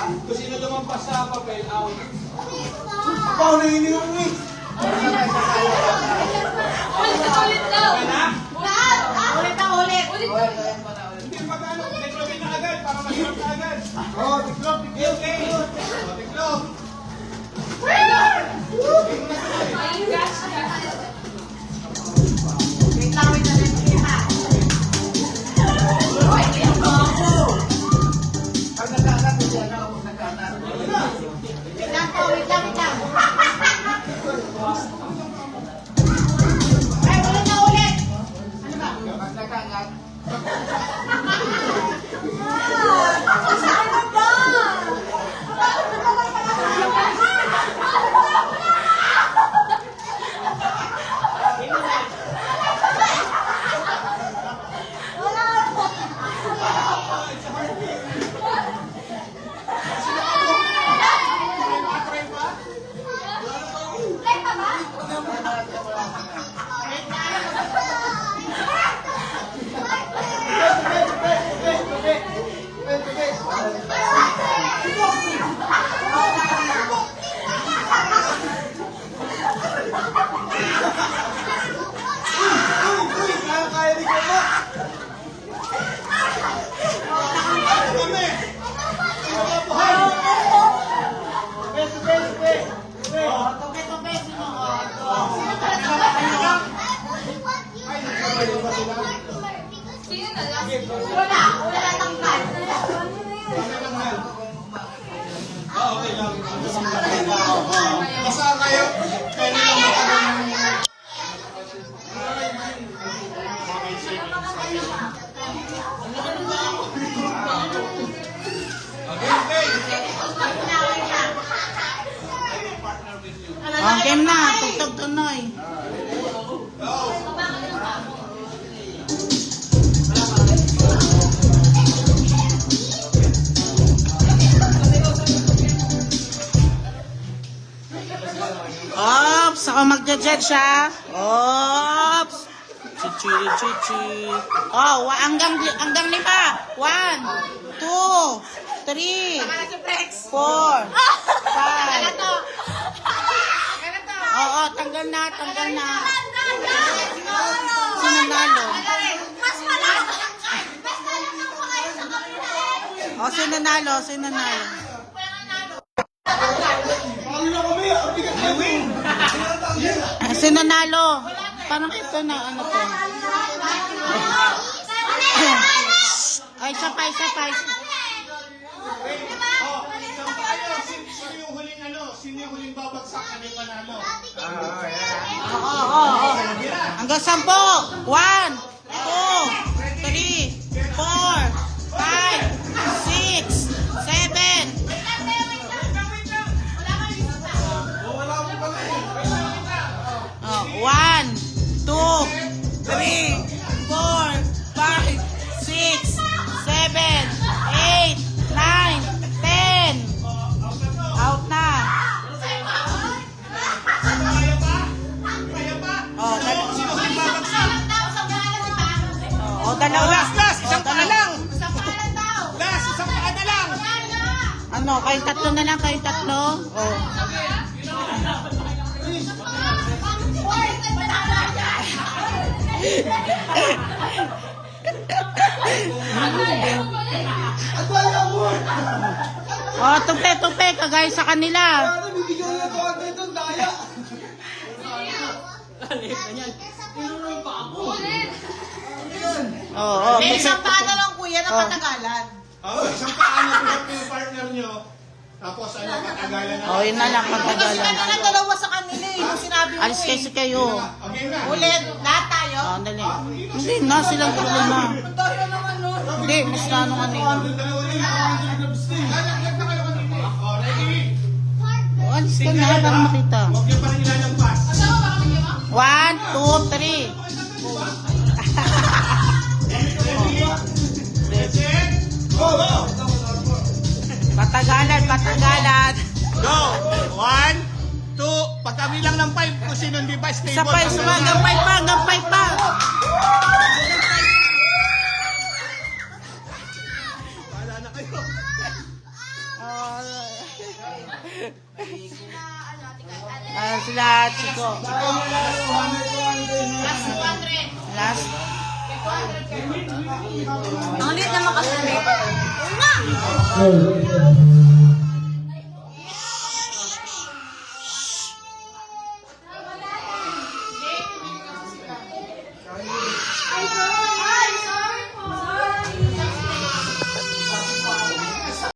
Kung sino lumampas sa papel, out. Pao na ininom eh. Ulit daw. Okay na? Ulit na ulit. Hindi, mag-ano, tiklopin na agad para mag-drop na agad. Oo, tiklop, tiklop. Okay. O, tiklop. Ay, gosh. Wait lang, wait lang. Uy, kaya mo ako. Pag nagkaanat, hindi ako nagkaanat. Wait lang po, wait lang, wait lang. Ay, ulit na ulit. Ano ba? Pag nagkaanat. Ano ba? Kaya di ko ba? Kami. Tupe, sino? Sino na lang? Wala tangkal. Okay lang. Basta kayo. Kaya naman Game na, tugtog tunoy. Ops, ako magja-jet siya. Ops. Chichi, chichi. Oh, hanggang 5. 1, 2, 3, 4, 5. Oo, tanggal na, tanggal na. Sino nalo? Mas malaki. Mas malaki ang mga sa kanila. Oh, sino nalo? Sino nalo? Paano na kami? Ang bigat na win. Sino nalo? Parang ito na, ano to? Ay, isa pa. Sino yung huling ano? Sino yung huling babagsak? Ano yung panalo? Oo. Hanggang 10. 1, 2, 3, 4, 5, 6, 7. Oh, 1, 2, 3, 4, 5, 6, 7, 8, 9, 10. Out na. Oh, Sino huling babagsak? dalawa. Last! Isang paa lang! Isang pangalan daw. Last! Isang paa na lang! Ano, kayong tatlo na lang, kayong tatlo. Oh. Oh, tupe, kagaya sa kanila. Paano bibigyan na ito ang dito? Daya. Oh, May tupe, isang paa tupe. na lang kuya na Oh. patagalan. Oo, isang paa na buhat yung partner nyo. Tapos ano, patagalan na. Oh, yun na lang, Kasi pagkagalan. kanina dalawa sa kanila eh. Yung sinabi mo Alis eh. kasi kayo. Okay na. Ulit, lahat tayo. Oh, dali. Hindi na, silang tatlo na. Tayo naman no. Hindi, mas na ano kanina. Dalawa ulit. Lag na kayo kanina. Oh, ready? Oh, alis ka na, para makita. Huwag niyo pa rin ilalagpas. 1, 2, 3. Set. Go! Go! Patagalan. Go! 1, 2, pagkabilang ng 5 kung sino hindi ba stable. Isa pa, hanggang 5 pa. Wala na kayo. Oh, Sila Chico. Last 200. Last. Ang liit naman kasi. Oo nga. Oh,